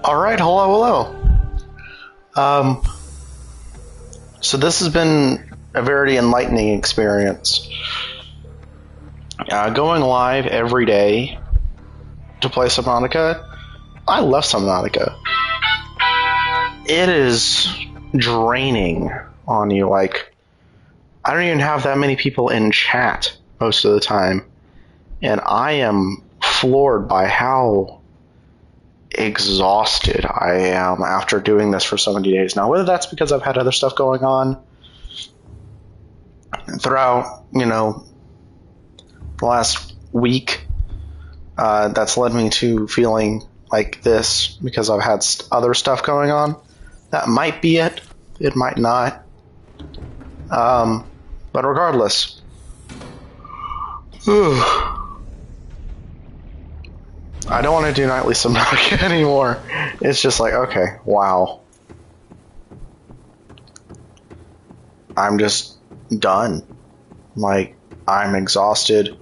Alright, hello. Um, so this has been a very enlightening experience. Going live every day to play Subnautica. I love Subnautica. It is draining on you. Like, I don't even have that many people in chat most of the time. And I am floored by how exhausted I am after doing this for so many days now. Whether that's because I've had other stuff going on throughout, the last week, that's led me to feeling like this because I've had other stuff going on. That might be it. It might not. But regardless. I don't want to do nightly Subnautica anymore. It's just like, okay, wow. I'm just done. Like, I'm exhausted.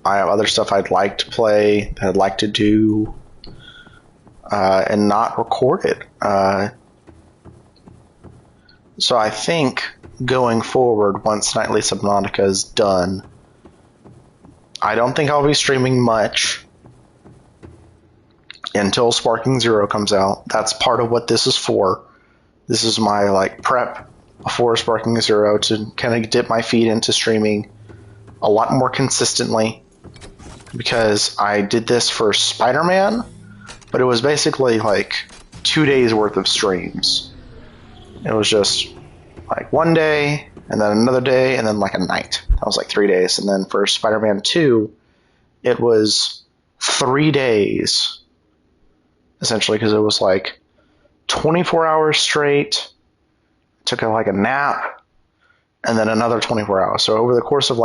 I have other stuff I'd like to play, that I'd like to do, and not record it. So I think going forward, once nightly Subnautica is done, I don't think I'll be streaming much until Sparking Zero comes out. That's part of what this is for. This is my prep before Sparking Zero to kind of dip my feet into streaming a lot more consistently, because I did this for Spider-Man, but it was basically 2 days worth of streams. It was just one day, and then another day, and then a night. That was 3 days. And then for Spider-Man 2, it was 3 days, essentially, because it was 24 hours straight, took a nap, and then another 24 hours. So over the course of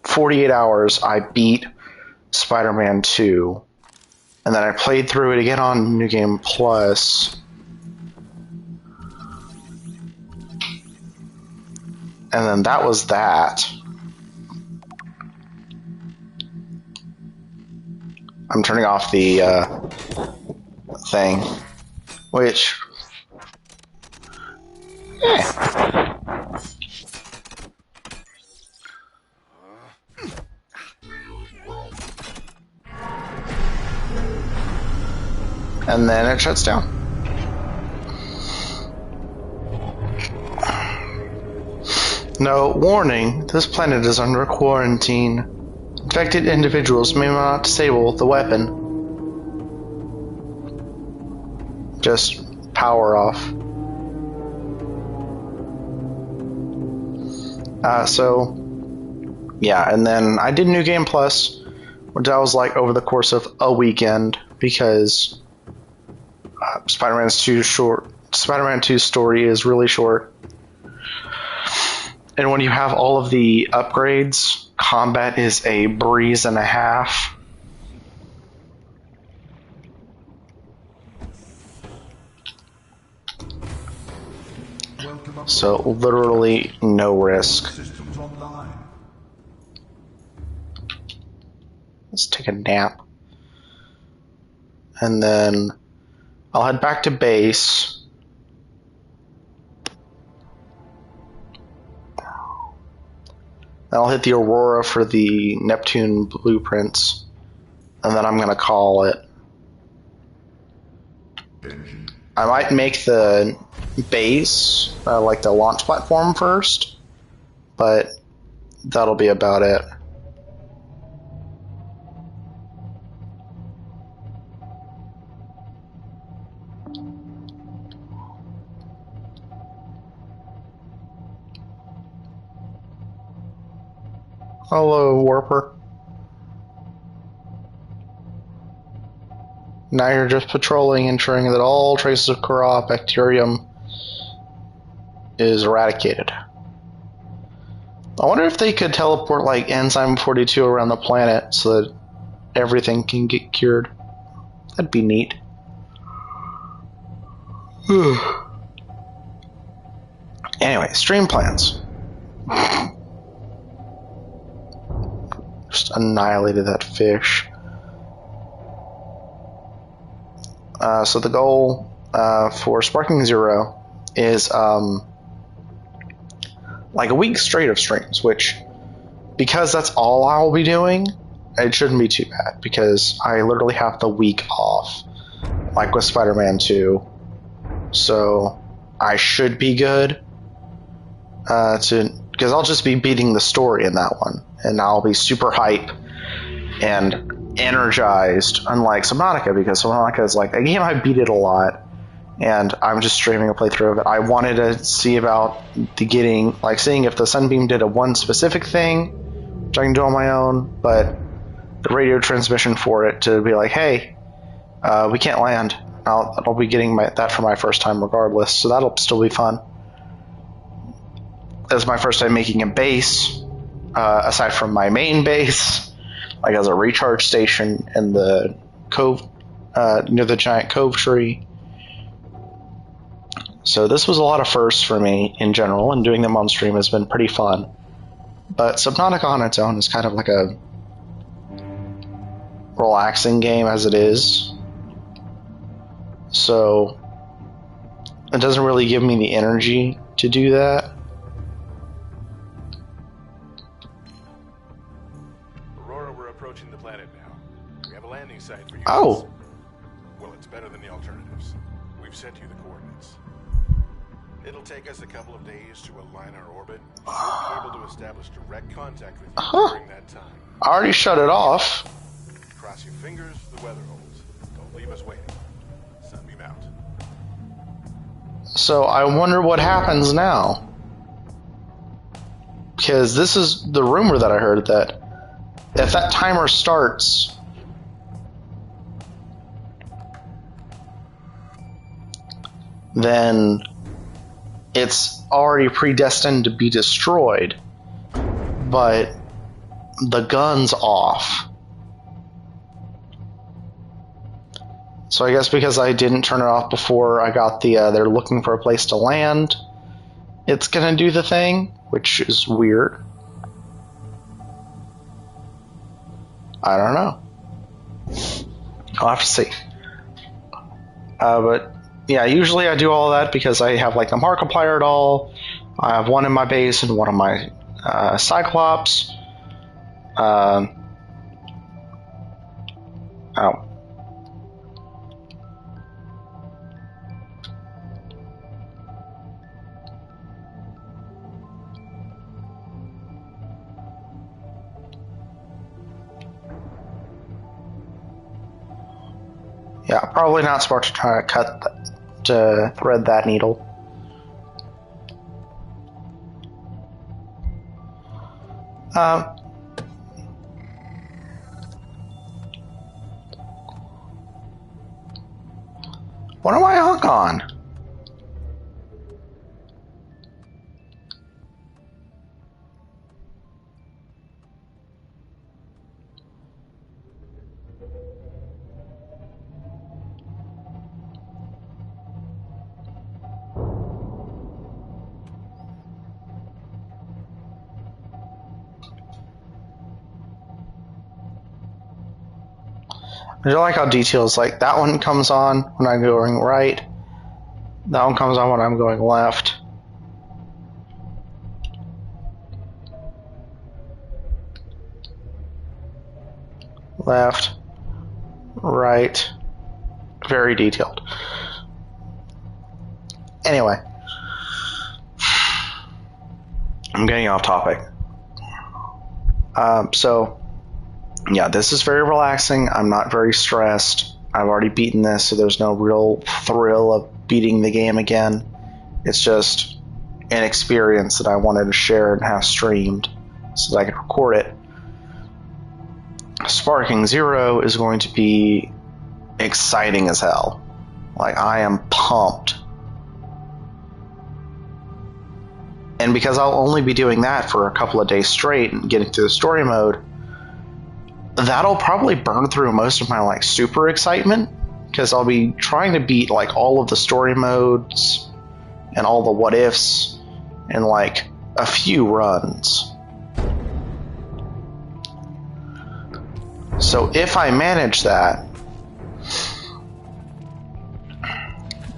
48 hours, I beat Spider-Man 2, and then I played through it again on New Game Plus, and then that was that. I'm turning off the thing, which... And then it shuts down. No, warning, this planet is under quarantine. Infected individuals may not disable the weapon. Just power off. Yeah, and then I did New Game Plus, which I was over the course of a weekend, because Spider-Man 2's story is really short. And when you have all of the upgrades, combat is a breeze and a half. So literally no risk. Let's take a nap. And then I'll head back to base. Then I'll hit the Aurora for the Neptune blueprints. And then I'm going to call it. I might make the base, the launch platform first. But that'll be about it. Hello, Warper. Now you're just patrolling, ensuring that all traces of Kara bacterium is eradicated. I wonder if they could teleport Enzyme 42 around the planet so that everything can get cured. That'd be neat. Anyway, stream plans. Just annihilated that fish. So the goal for Sparking Zero is like a week straight of streams, which, because that's all I'll be doing, it shouldn't be too bad, because I literally have the week off, like with Spider-Man 2. So I should be good because I'll just be beating the story in that one, and I'll be super hype and energized, unlike Subnautica, because Subnautica is like a game I beat it a lot, and I'm just streaming a playthrough of it. I wanted to see about seeing if the Sunbeam did a one specific thing, which I can do on my own, but the radio transmission for it to be like, hey, we can't land. I'll be getting that for my first time regardless, so that'll still be fun. It's my first time making a base, aside from my main base, like as a recharge station in the cove, near the giant cove tree. So this was a lot of firsts for me in general, and doing them on stream has been pretty fun. But Subnautica on its own is kind of like a relaxing game as it is. So it doesn't really give me the energy to do that. Aurora, we're approaching the planet now. We have a landing site for you. Oh. Well, it's better than the alternatives. We've sent you the coordinates. It'll take us a couple of days to align our orbit. We'll be able to establish direct contact with you during that time. I already shut it off. Cross your fingers, the weather holds. Don't leave us waiting. Sunbeam out. So I wonder what happens now. Because this is the rumor that I heard, that if that timer starts, then it's already predestined to be destroyed, but the gun's off. So I guess because I didn't turn it off before I got they're looking for a place to land, it's gonna do the thing, which is weird. I don't know. I'll have to see. But yeah, usually I do all that because I have like a Markiplier doll. I have one in my base and one of my Cyclops. Oh. Yeah, probably not smart to try to thread that needle. What am I hung on? I like how details like that one comes on when I'm going right. That one comes on when I'm going left. Left, right, very detailed. Anyway, I'm getting off topic. So, yeah, this is very relaxing. I'm not very stressed. I've already beaten this, so there's no real thrill of beating the game again. It's just an experience that I wanted to share and have streamed so that I could record it. Sparking Zero is going to be exciting as hell. Like, I am pumped. And because I'll only be doing that for a couple of days straight and getting through the story mode, that'll probably burn through most of my like super excitement, because I'll be trying to beat like all of the story modes and all the what ifs in like a few runs. So if I manage that,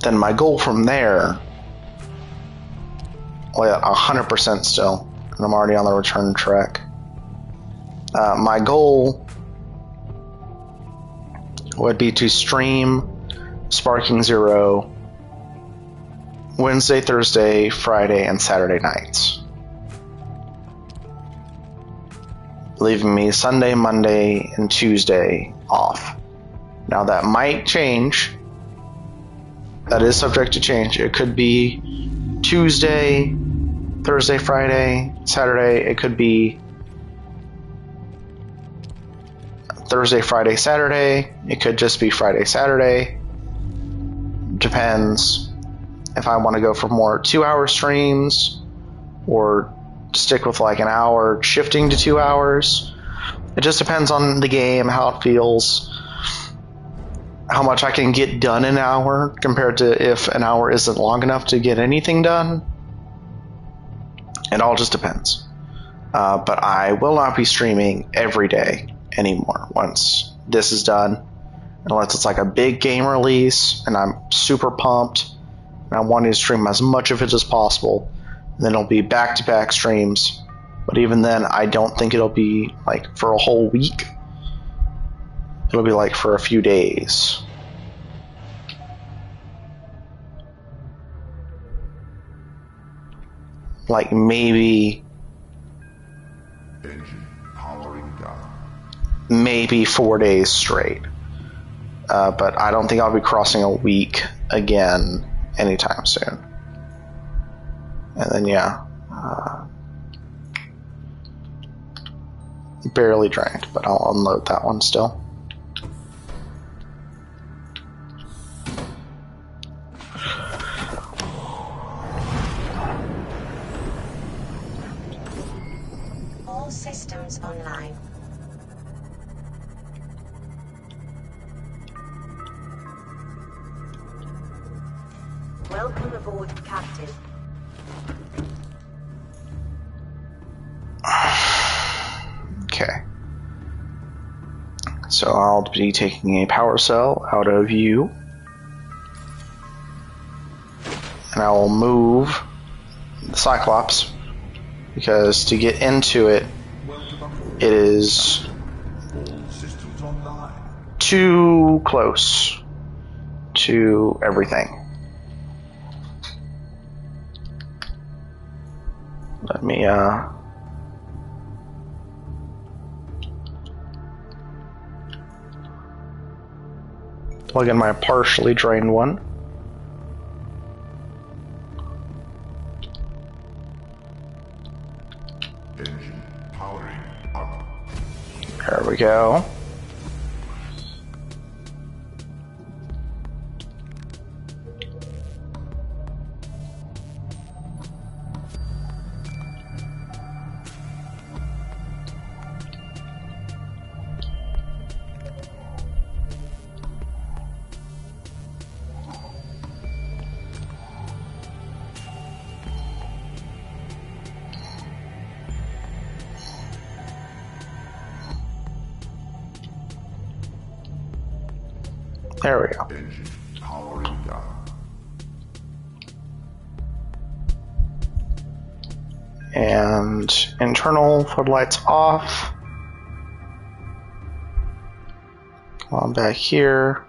then my goal from there, well, 100% still, and I'm already on the return track. My goal would be to stream Sparking Zero Wednesday, Thursday, Friday, and Saturday nights, leaving me Sunday, Monday, and Tuesday off. Now that might change. That is subject to change. It could be Tuesday, Thursday, Friday, Saturday. It could be Thursday, Friday, Saturday. It could just be Friday, Saturday. Depends if I want to go for more 2-hour streams or stick with like an hour shifting to 2 hours. It just depends on the game, how it feels, how much I can get done in an hour compared to if an hour isn't long enough to get anything done. It all just depends. But I will not be streaming every day anymore once this is done, unless it's like a big game release and I'm super pumped and I want to stream as much of it as possible. And then it'll be back-to-back streams. But even then, I don't think it'll be like for a whole week. It'll be like for a few days. Like maybe 4 days straight. But I don't think I'll be crossing a week again anytime soon. And then yeah, barely drained, but I'll unload that one still. All systems online. Welcome aboard, Captain. Okay. So I'll be taking a power cell out of you. And I will move the Cyclops, because to get into it, it is too close to everything. Let me plug in my partially drained one. Engine powering up. There we go. There we go. Engine powering up. And internal floodlights off. Come on back here.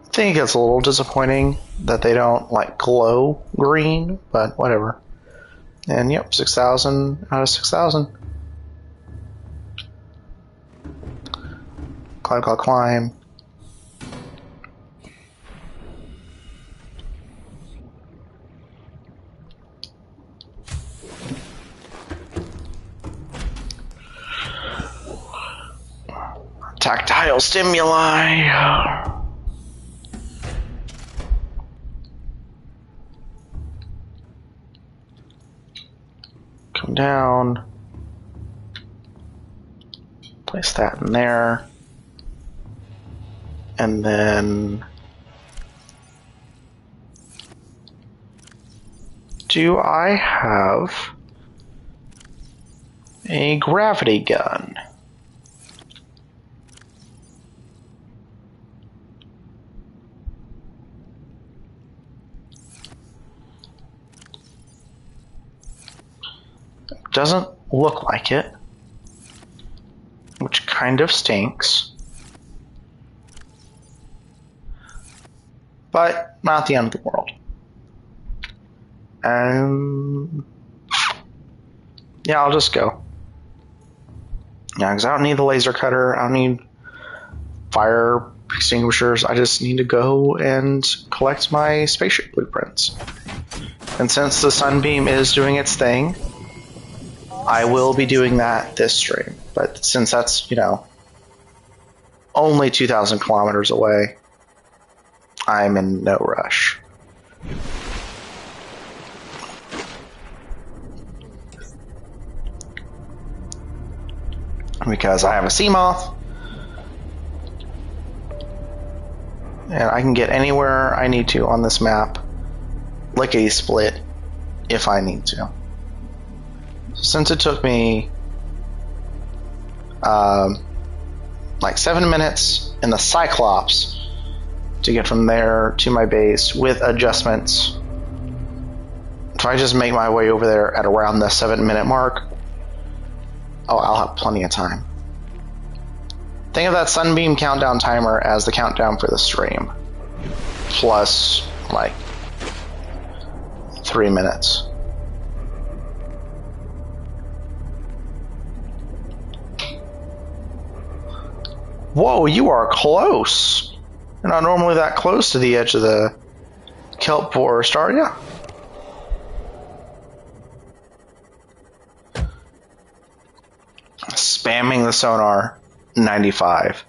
I think it's a little disappointing that they don't like glow green, but whatever. And yep, 6,000 out of 6,000. Climb, climb. Tactile stimuli. Come down. Place that in there. And then do I have a gravity gun? doesn't look like it, which kind of stinks. But not the end of the world. Yeah, I'll just go. Yeah, because I don't need the laser cutter. I don't need fire extinguishers. I just need to go and collect my spaceship blueprints. And since the sunbeam is doing its thing, I will be doing that this stream. But since that's, you know, only 2,000 kilometers away, I'm in no rush. Because I have a Seamoth, and I can get anywhere I need to on this map, lickety split, if I need to. So since it took me like 7 minutes in the Cyclops to get from there to my base with adjustments, if I just make my way over there at around the 7-minute mark, oh, I'll have plenty of time. Think of that Sunbeam countdown timer as the countdown for the stream. Plus, like, 3 minutes. Whoa, you are close! You're not normally that close to the edge of the kelp forest, are you? Spamming the sonar, 95.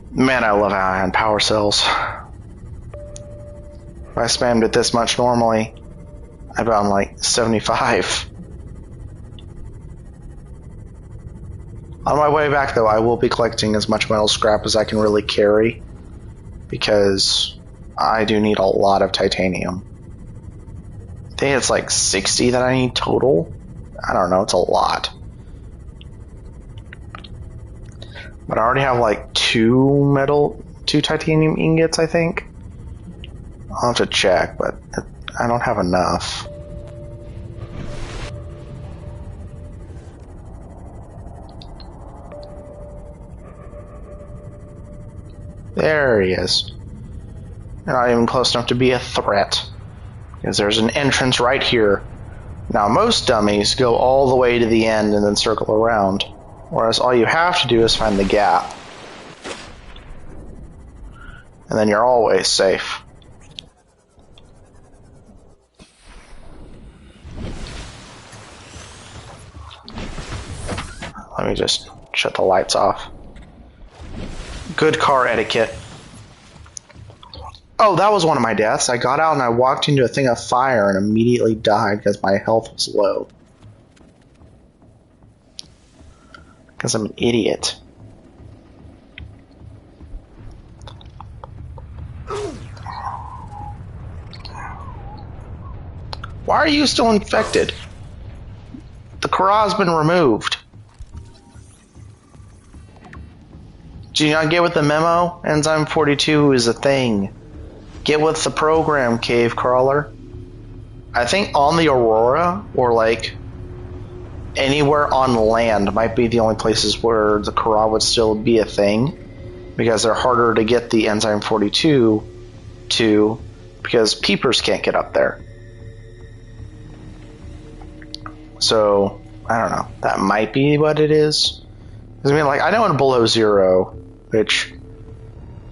Man, I love ion power cells. If I spammed it this much normally, I'd be on like 75. On my way back though, I will be collecting as much metal scrap as I can really carry, because I do need a lot of titanium. I think it's like 60 that I need total. I don't know, it's a lot. But I already have like 2 titanium ingots, I think. I'll have to check, but I don't have enough. There he is. Not even close enough to be a threat, because there's an entrance right here. Now, most dummies go all the way to the end and then circle around, whereas all you have to do is find the gap. And then you're always safe. Let me just shut the lights off. Good car etiquette. Oh, that was one of my deaths. I got out and I walked into a thing of fire and immediately died because my health was low. Because I'm an idiot. Why are you still infected? The Kara's been removed. Do you not get with the memo? Enzyme 42 is a thing. Get with the program, cave crawler. I think on the Aurora, or like anywhere on land, might be the only places where the Kara would still be a thing, because they're harder to get the Enzyme 42 to, because peepers can't get up there. So, I don't know. That might be what it is. I mean, like, I know in Below Zero, which,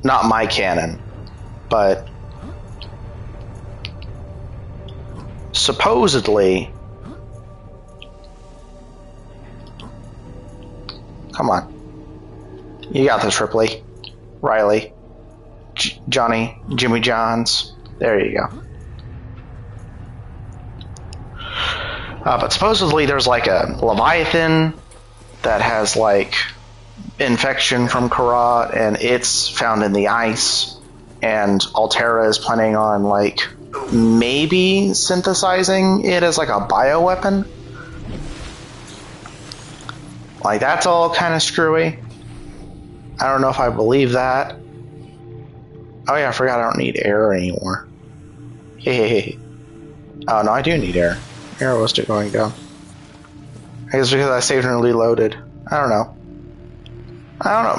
not my canon, but supposedly, come on, you got this, Ripley, Riley, Johnny, Jimmy Johns, there you go. But supposedly there's like a Leviathan that has like infection from Kara, and it's found in the ice, and Altera is planning on like maybe synthesizing it as like a bioweapon. Like, that's all kind of screwy. I don't know if I believe that. Oh yeah, I forgot I don't need air anymore. Hey. Oh, no, I do need air. Air was still going down. I guess because I saved and reloaded. I don't know.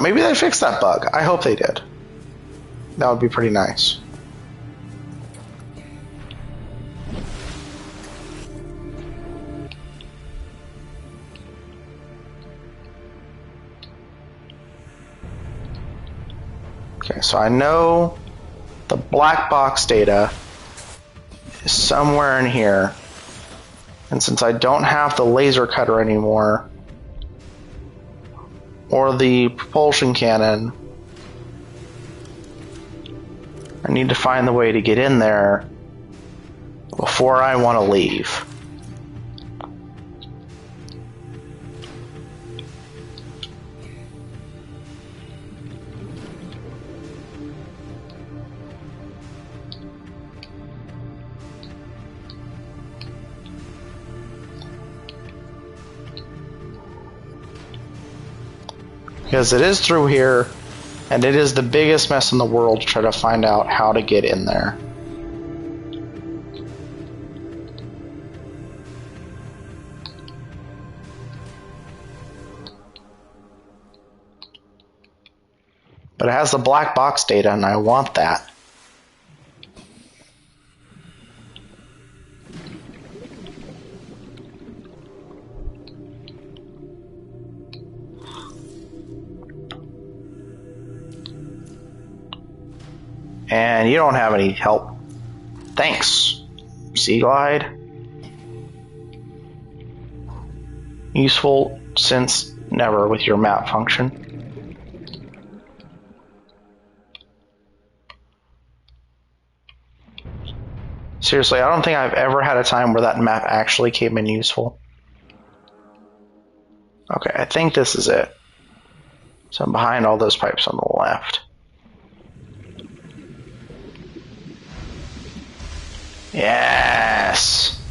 Maybe they fixed that bug. I hope they did. That would be pretty nice. Okay, so I know the black box data is somewhere in here. And since I don't have the laser cutter anymore, or the propulsion cannon, I need to find the way to get in there before I want to leave. Because it is through here, and it is the biggest mess in the world to try to find out how to get in there. But it has the black box data, and I want that. And you don't have any help. Thanks, Sea Glide. Useful since never with your map function. Seriously, I don't think I've ever had a time where that map actually came in useful. Okay, I think this is it. So I'm behind all those pipes on the left. Yes!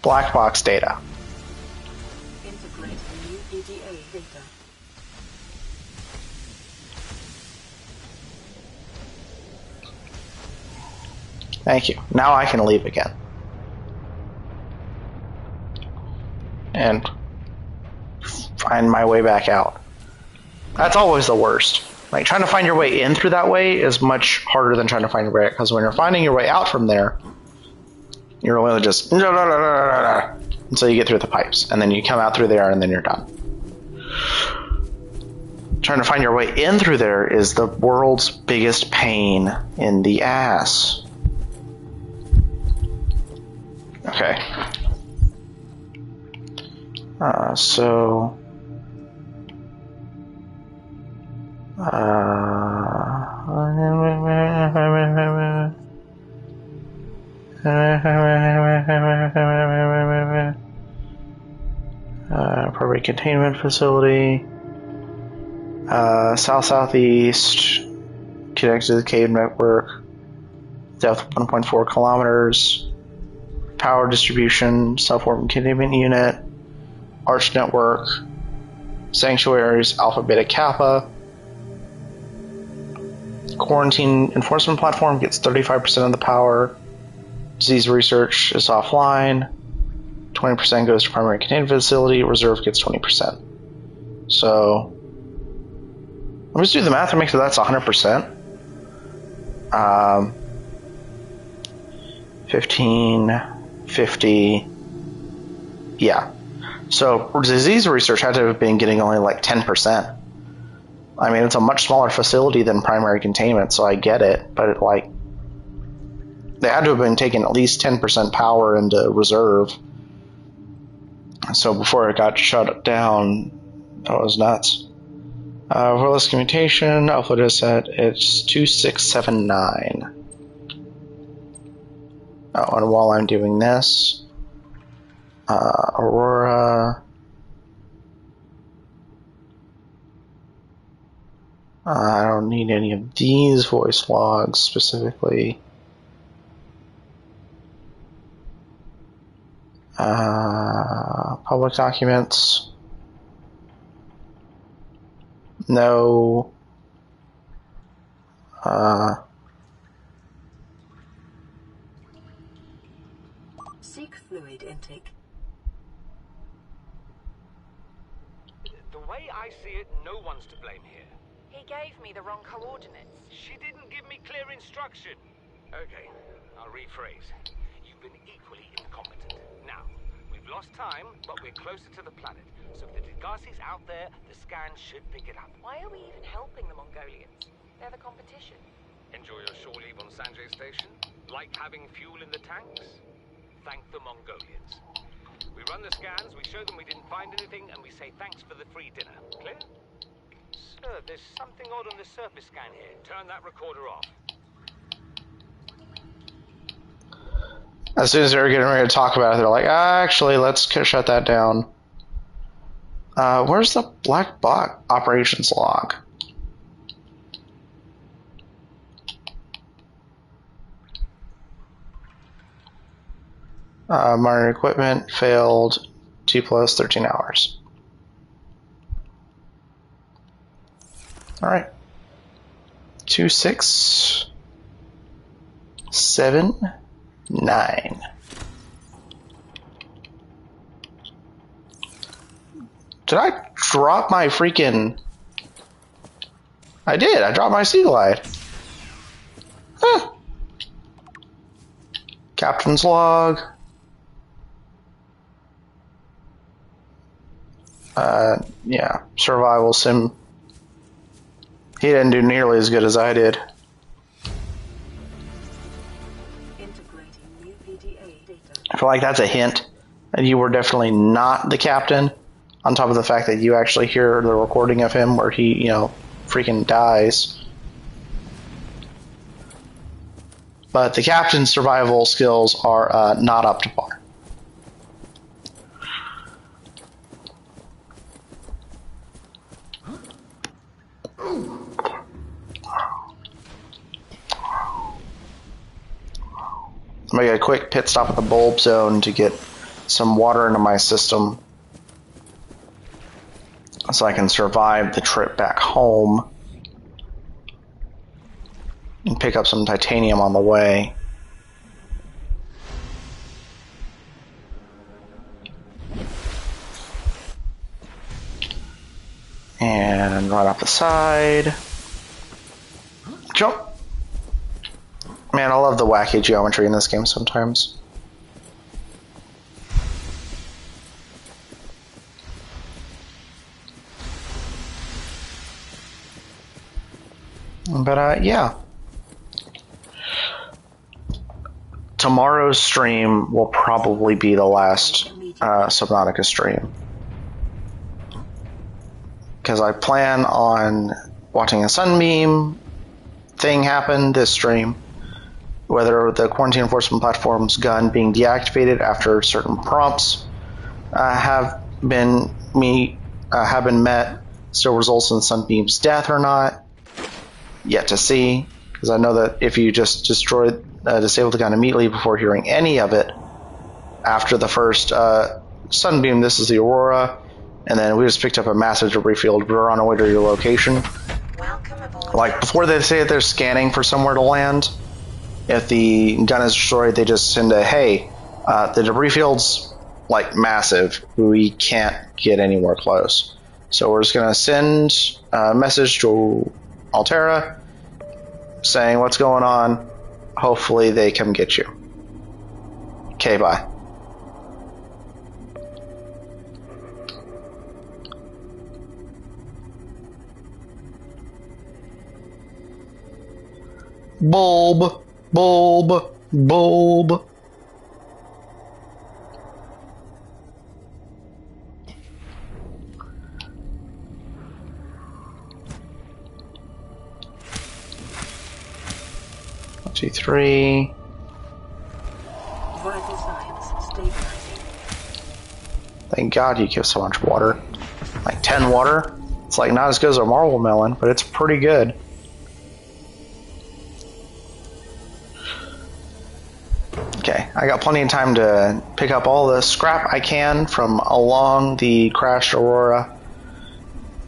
Black box data. Integrate new EDA data. Thank you. Now I can leave again. And find my way back out. That's always the worst. Like, trying to find your way in through that way is much harder than trying to find your way out, because when you're finding your way out from there, you're really just until you get through the pipes, and then you come out through there, and then you're done. Trying to find your way in through there is the world's biggest pain in the ass. Okay. So... Primary containment facility. South-southeast. Connected to the cave network. Depth 1.4 kilometers. Power distribution. Self-warping containment unit. Arch network. Sanctuaries. Alpha, Beta, Kappa. Quarantine enforcement platform gets 35% of the power. Disease research is offline. 20% goes to primary containment facility. Reserve gets 20%. So, let me just do the math and make sure that's 100%. 15, 50. Yeah. So, disease research had to have been getting only like 10%. I mean, it's a much smaller facility than primary containment, so I get it, but it, like, they had to have been taking at least 10% power into reserve. So before it got shut down, that was nuts. Wireless communication, upload set, it's 2679. Oh, and while I'm doing this, Aurora... I don't need any of these voice logs specifically. Public documents. no Seek fluid intake. The way I see it, no one's to blame here. He gave me the wrong coordinates. She didn't give me clear instruction. Okay, I'll rephrase. You've been equally incompetent. Now, we've lost time, but we're closer to the planet. So if the Degassi's out there, the scan should pick it up. Why are we even helping the Mongolians? They're the competition. Enjoy your shore leave on Sanjay Station? Like having fuel in the tanks? Thank the Mongolians. We run the scans, we show them we didn't find anything, and we say thanks for the free dinner. Clear? Sir, there's something odd on the surface scan here. Turn that recorder off. As soon as they were getting ready to talk about it, they're like, actually, let's shut that down. Where's the black box operations log? Minor equipment failed. T+ 13 hours. All right. 2679. Did I drop my freaking... I did. I dropped my Sea Glide. Huh. Captain's log. Yeah. Survival sim. He didn't do nearly as good as I did. Integrating new PDA data. I feel like that's a hint that you were definitely not the captain, on top of the fact that you actually hear the recording of him where he, freaking dies. But the captain's survival skills are not up to par. I'm going to get a quick pit stop at the bulb zone to get some water into my system so I can survive the trip back home and pick up some titanium on the way. And right off the side. Jump! Man, I love the wacky geometry in this game sometimes. But, yeah. Tomorrow's stream will probably be the last Subnautica stream. Because I plan on watching a sunbeam thing happen this stream. Whether the quarantine enforcement platform's gun being deactivated after certain prompts have been met still results in Sunbeam's death or not, yet to see. Because I know that if you just disable the gun immediately before hearing any of it, after the first Sunbeam, this is the Aurora, and then we just picked up a massive debris field. We're on our way to your location. Welcome aboard. Like, before they say that they're scanning for somewhere to land, if the gun is destroyed, they just send a, hey, the debris field's, like, massive. We can't get anywhere close. So we're just going to send a message to Altera saying what's going on. Hopefully they come get you. Okay, bye. Bulb. Bulb. Bulb. One, two, three. Vital signs stabilizing. Thank God you give so much water. Like 10 water. It's like not as good as a marble melon, but it's pretty good. Okay, I got plenty of time to pick up all the scrap I can from along the crashed Aurora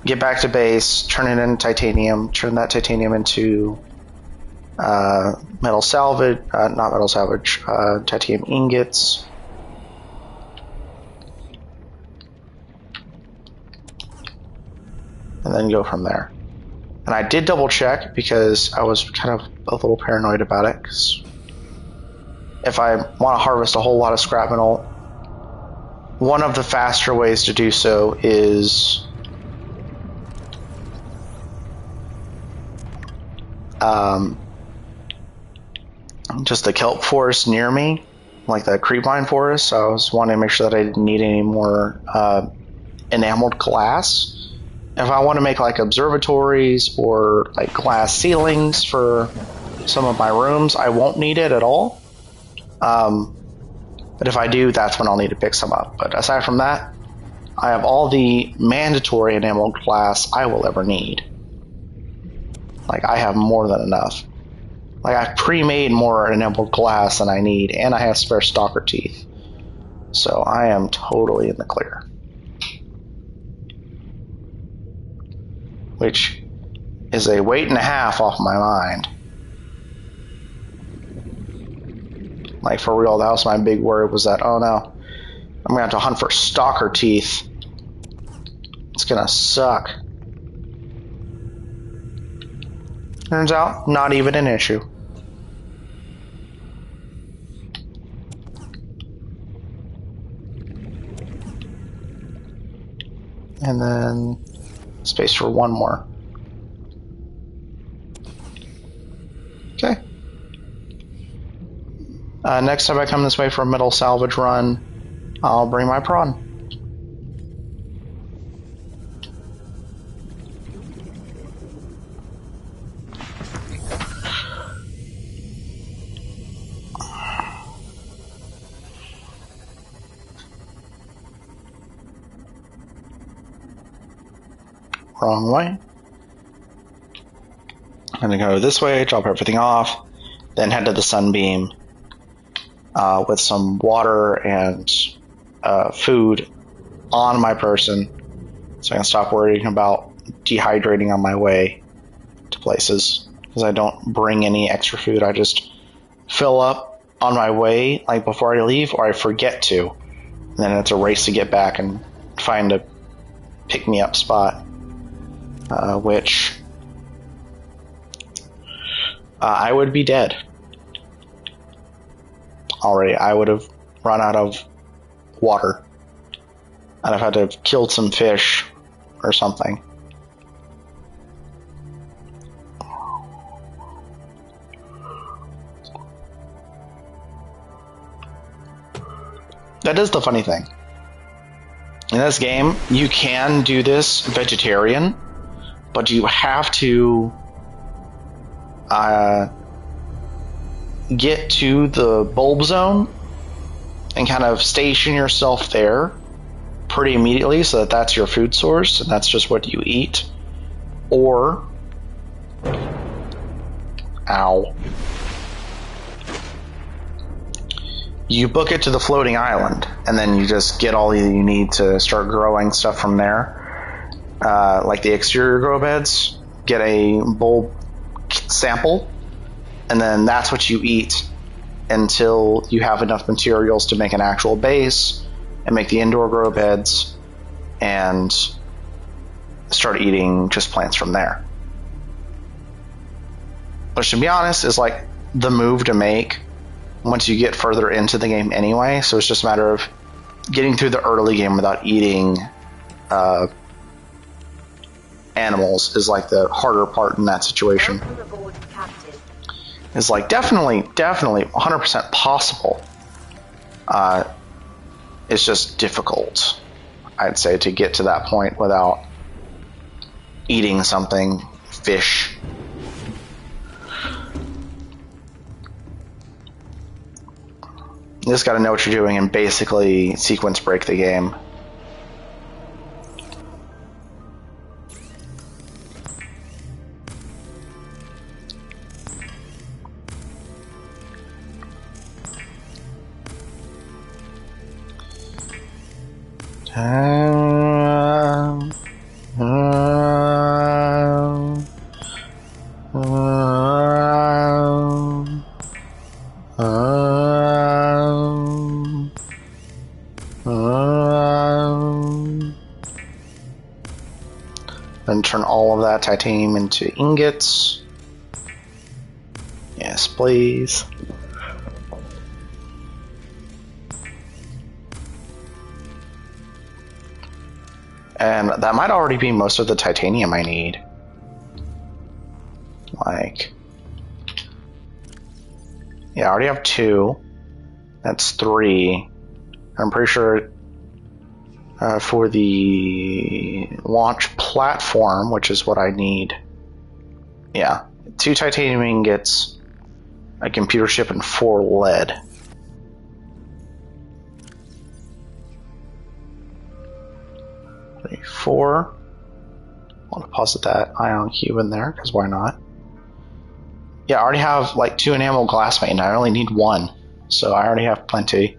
get back to base, turn it into titanium, turn that titanium into metal salvage, not metal salvage, titanium ingots. And then go from there. And I did double check because I was kind of a little paranoid about it. Because if I want to harvest a whole lot of scrap metal, one of the faster ways to do so is just the kelp forest near me, like the creepvine forest. So I was wanting to make sure that I didn't need any more enameled glass. If I want to make like observatories or like glass ceilings for some of my rooms, I won't need it at all. But if I do, that's when I'll need to pick some up. But aside from that, I have all the mandatory enameled glass I will ever need. Like, I have more than enough. Like, I've pre-made more enameled glass than I need, and I have spare stalker teeth. So I am totally in the clear. Which is a weight and a half off my mind. Like, for real, that was my big worry, was that, oh no, I'm gonna have to hunt for stalker teeth. It's gonna suck. Turns out, not even an issue. And then space for one more. Okay. Next time I come this way for a metal salvage run, I'll bring my prawn. Wrong way. I'm gonna go this way, drop everything off, then head to the sunbeam with some water and food on my person, so I can stop worrying about dehydrating on my way to places, because I don't bring any extra food. I just fill up on my way, like before I leave, or I forget to, and then it's a race to get back and find a pick-me-up spot. Which I would be dead already. I would have run out of water. I'd have had to have killed some fish or something. That is the funny thing. In this game, you can do this vegetarian, but you have to get to the bulb zone and kind of station yourself there pretty immediately, so that that's your food source and that's just what you eat. Or, ow, you book it to the floating island and then you just get all you need to start growing stuff from there. Like the exterior grow beds, get a bulb sample, and then that's what you eat until you have enough materials to make an actual base and make the indoor grow beds and start eating just plants from there. Which, to be honest, is like the move to make once you get further into the game anyway, so it's just a matter of getting through the early game without eating animals is like the harder part in that situation. Welcome aboard, Captain. It's like definitely 100% possible. It's just difficult, I'd say, to get to that point without eating something, fish. You just gotta know what you're doing and basically sequence break the game. Um, um, um, then turn all of that titanium into ingots. Yes, please. And that might already be most of the titanium I need. Like, yeah, I already have 2. That's 3. I'm pretty sure for the launch platform, which is what I need. Yeah, 2 titanium ingots, a computer chip, and 4 lead. Three, 4. I'll deposit that ion cube in there, because why not? Yeah, I already have like 2 enamel glass main. I only need 1, so I already have plenty.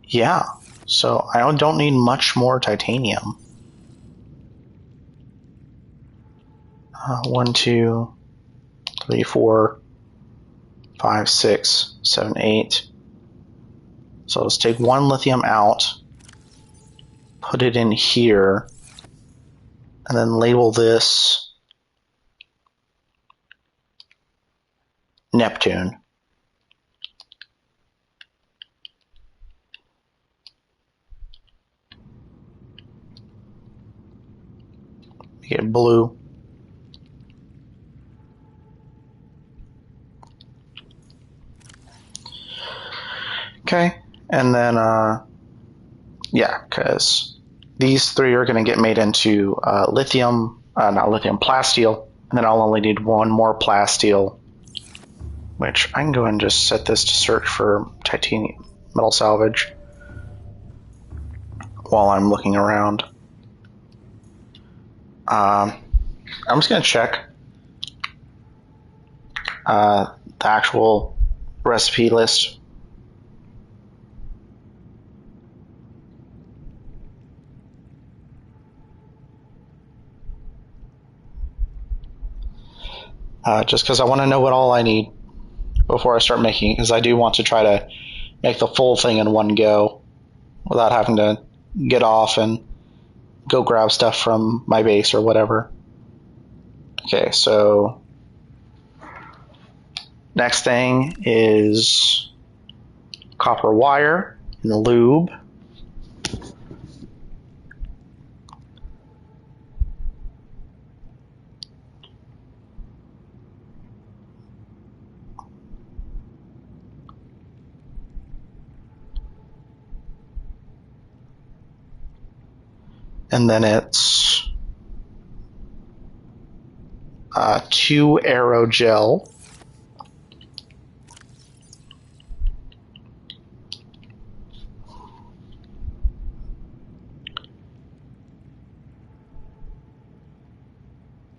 Yeah, so I don't need much more titanium. 1, 2, 3, 4, 5, 6, 7, 8. So let's take 1 lithium out, put it in here, and then label this Neptune. Make it blue. Okay, and then, yeah, because these 3 are going to get made into lithium, not lithium, plasteel, and then I'll only need 1 more plasteel, which I can go and just set this to search for titanium metal salvage while I'm looking around. I'm just going to check the actual recipe list. Just because I want to know what all I need before I start making it, because I do want to try to make the full thing in one go without having to get off and go grab stuff from my base or whatever. Okay, so next thing is copper wire and lube. And then it's 2 aerogel.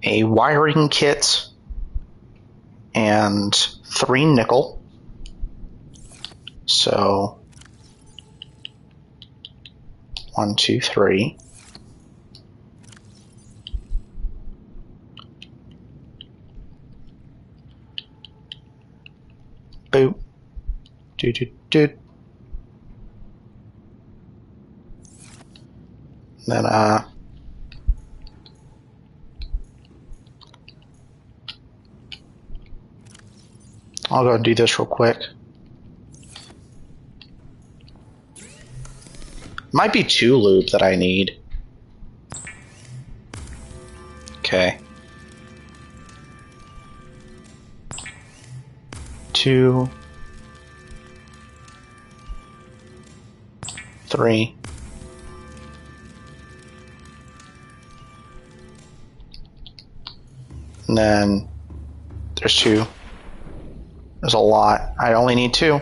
A wiring kit and 3 nickel. So 1, 2, 3. Boop. Do do do. Then I'll go do this real quick. Might be 2 lube that I need. Okay. 2, 3. And then there's 2. There's a lot. I only need 2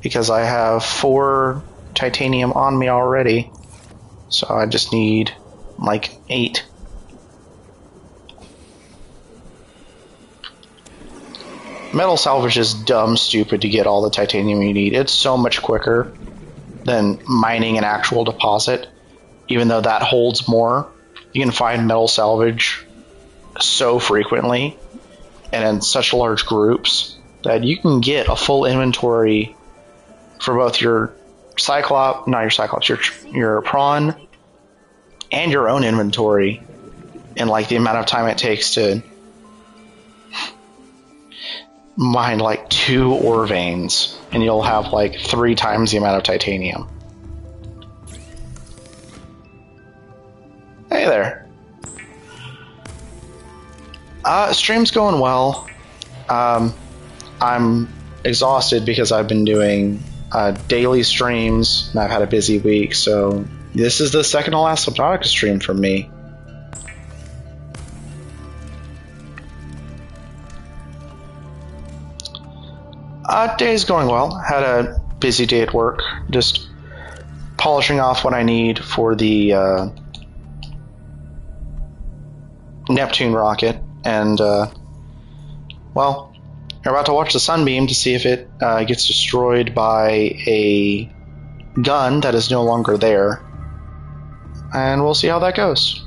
because I have 4 titanium on me already. So I just need like 8. Metal salvage is dumb stupid to get all the titanium you need. It's so much quicker than mining an actual deposit, even though that holds more. You can find metal salvage so frequently and in such large groups that you can get a full inventory for both your your prawn and your own inventory in like the amount of time it takes to mine like 2 ore veins, and you'll have like 3 times the amount of titanium. Hey there. Stream's going well. I'm exhausted because I've been doing daily streams and I've had a busy week, so this is the second to last Subnautica stream for me. Day's going well. Had a busy day at work, just polishing off what I need for the Neptune rocket, and well, you're about to watch the sunbeam to see if it gets destroyed by a gun that is no longer there, and we'll see how that goes.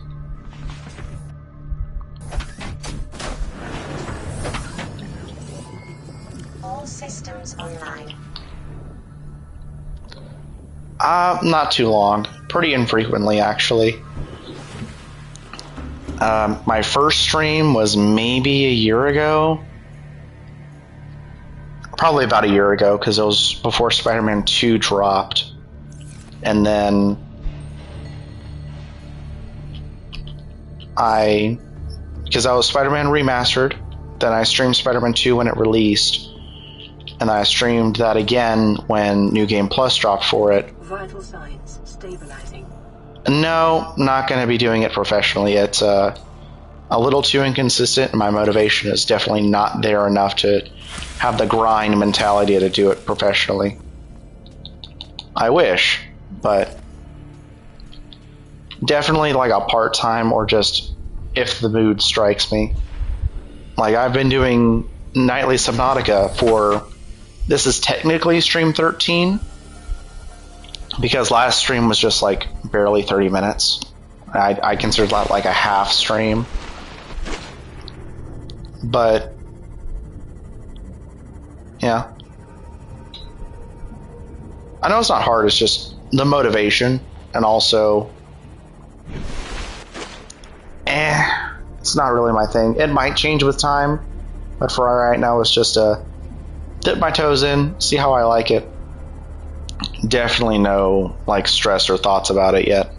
All systems online. Not too long. Pretty infrequently, actually. My first stream was maybe a year ago. Probably about a year ago, because it was before Spider-Man 2 dropped. And then because I was Spider-Man Remastered, then I streamed Spider-Man 2 when it released, and I streamed that again when New Game Plus dropped for it. Vital signs stabilizing. No, not going to be doing it professionally. It's a little too inconsistent, and my motivation is definitely not there enough to have the grind mentality to do it professionally. I wish, but definitely like a part-time or just if the mood strikes me. Like, I've been doing nightly Subnautica for, this is technically stream 13, because last stream was just like barely 30 minutes. I consider that like a half stream. But yeah, I know it's not hard, it's just the motivation, and also it's not really my thing. It might change with time, but for right now it's just dip my toes in, see how I like it. Definitely no like stress or thoughts about it yet.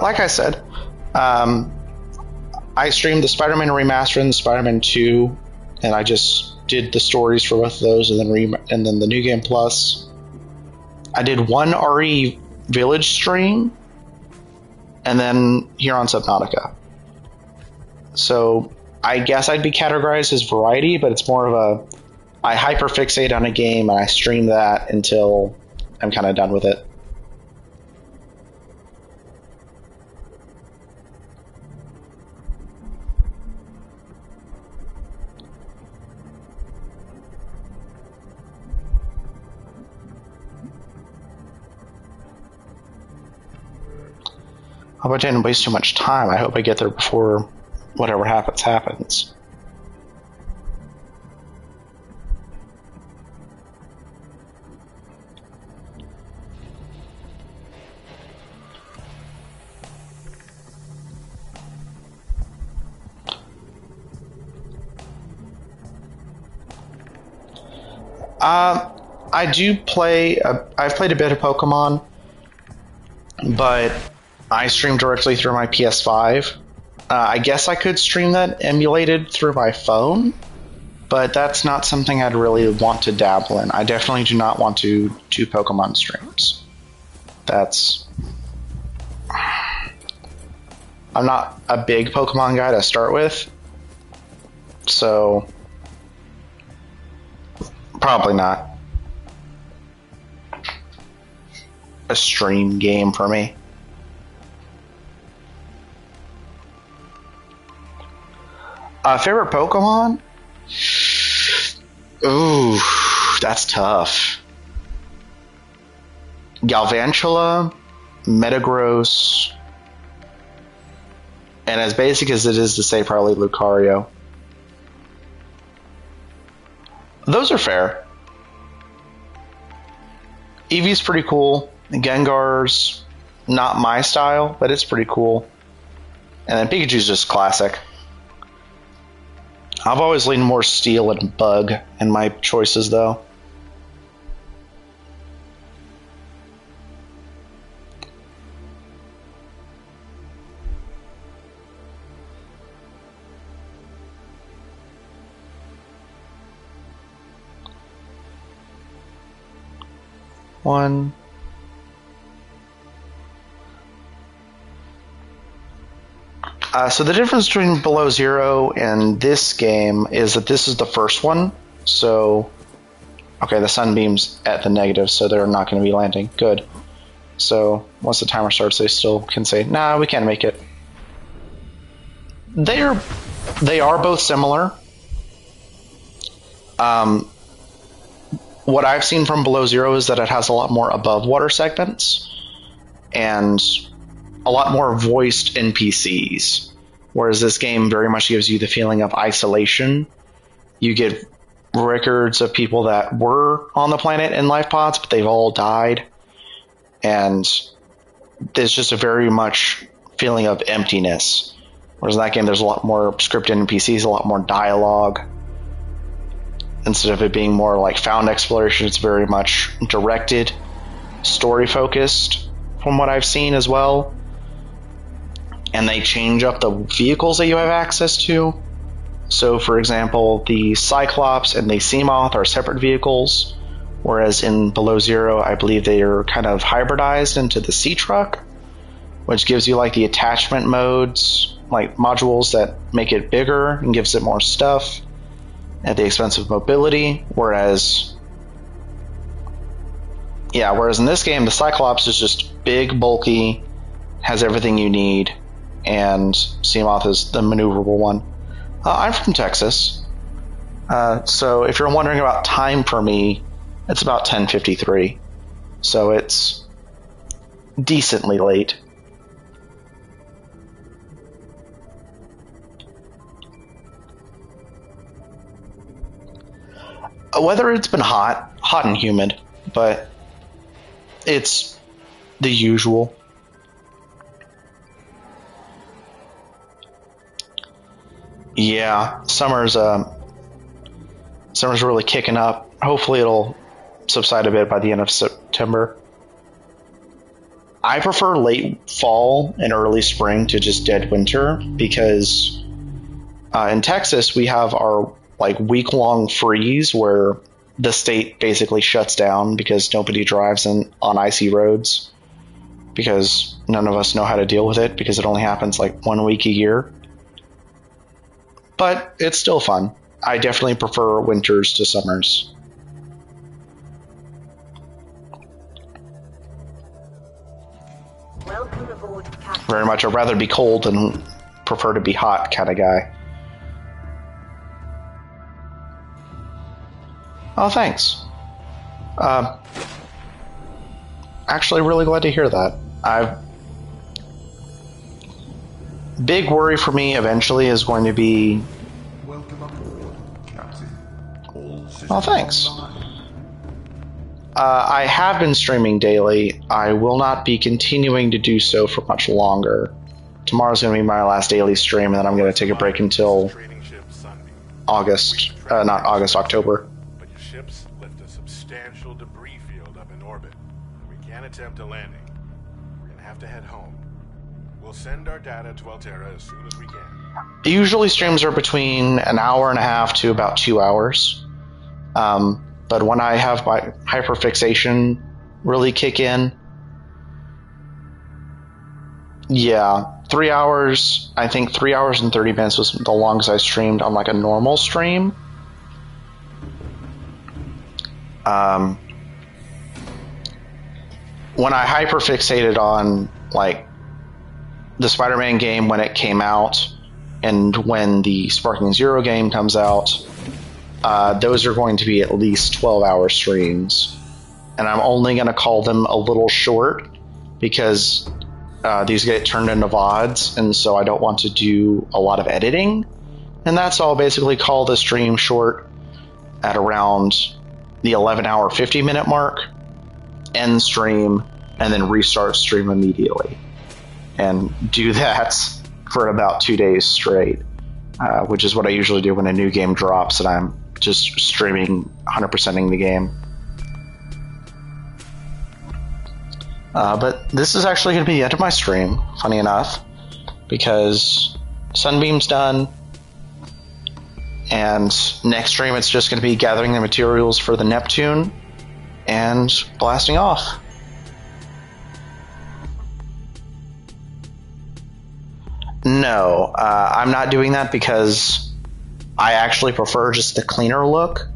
Like I said, I streamed the Spider-Man Remastered and the Spider-Man 2, and I just did the stories for both of those, and then the New Game Plus. I did one RE Village stream, and then here on Subnautica. So I guess I'd be categorized as variety, but it's more of I hyperfixate on a game and I stream that until I'm kind of done with it. I hope I didn't waste too much time. I hope I get there before whatever happens. I do play. I've played a bit of Pokemon, but I stream directly through my PS5. I guess I could stream that emulated through my phone, but that's not something I'd really want to dabble in. I definitely do not want to do Pokemon streams. I'm not a big Pokemon guy to start with, so probably not a stream game for me. Favorite Pokemon? Ooh, that's tough. Galvantula, Metagross, and as basic as it is to say, probably Lucario. Those are fair. Eevee's pretty cool. Gengar's not my style, but it's pretty cool. And then Pikachu's just classic. I've always leaned more Steel and Bug in my choices, though. One. So the difference between Below Zero and this game is that this is the first one. So, okay, the sunbeam's at the negative, so they're not going to be landing. Good. So once the timer starts, they still can say, "Nah, we can't make it." They are both similar. What I've seen from Below Zero is that it has a lot more above water segments and a lot more voiced NPCs, whereas this game very much gives you the feeling of isolation. You get records of people that were on the planet in life pods, but they've all died, and there's just a very much feeling of emptiness. Whereas in that game, there's a lot more scripted NPCs, a lot more dialogue. Instead of it being more like found exploration, it's very much directed, story focused, from what I've seen as well. And they change up the vehicles that you have access to. So, for example, the Cyclops and the Seamoth are separate vehicles, whereas in Below Zero, I believe they are kind of hybridized into the Sea Truck, which gives you like the attachment modes, like modules that make it bigger and gives it more stuff at the expense of mobility. Whereas in this game, the Cyclops is just big, bulky, has everything you need, and Seamoth is the maneuverable one. I'm from Texas, so if you're wondering about time for me, it's about 10:53, so it's decently late. Weather, it's been hot and humid, but it's the usual. Yeah, summer's really kicking up. Hopefully it'll subside a bit by the end of September. I prefer late fall and early spring to just dead winter because in Texas we have our like week-long freeze where the state basically shuts down because nobody drives on icy roads because none of us know how to deal with it because it only happens like 1 week a year. But it's still fun. I definitely prefer winters to summers. Welcome aboard, Captain. Very much I'd rather be cold than prefer to be hot kind of guy. Oh, thanks. Actually, really glad to hear that. Big worry for me eventually is going to be... Welcome aboard, Captain. Oh, thanks. I have been streaming daily. I will not be continuing to do so for much longer. Tomorrow's going to be my last daily stream, and then I'm going to take a break until October. But your ships left a substantial debris field up in orbit. We can't attempt a landing. We're going to have to head home. We'll send our data to Altera as soon as we can. Usually streams are between an hour and a half to about 2 hours. But when I have my hyperfixation really kick in, yeah, 3 hours. I think 3 hours and 30 minutes was the longest I streamed on like a normal stream. When I hyperfixated on like the Spider-Man game when it came out, and when the Sparking Zero game comes out, those are going to be at least 12-hour streams. And I'm only going to call them a little short because these get turned into VODs, and so I don't want to do a lot of editing. And that's all. Basically call the stream short at around the 11-hour, 50-minute mark, end stream, and then restart stream immediately. And do that for about 2 days straight, which is what I usually do when a new game drops and I'm just streaming 100%ing the game. But this is actually going to be the end of my stream, funny enough, because Sunbeam's done, and next stream it's just going to be gathering the materials for the Neptune and blasting off. No, I'm not doing that because I actually prefer just the cleaner look.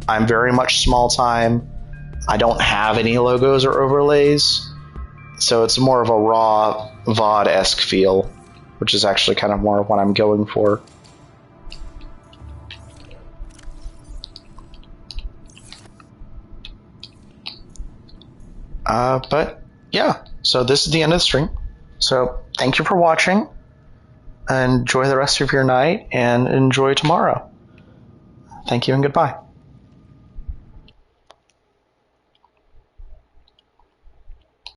I'm very much small time. I don't have any logos or overlays, so it's more of a raw VOD-esque feel, which is actually kind of more what I'm going for. But yeah, so this is the end of the stream. So thank you for watching. Enjoy the rest of your night and enjoy tomorrow. Thank you and goodbye.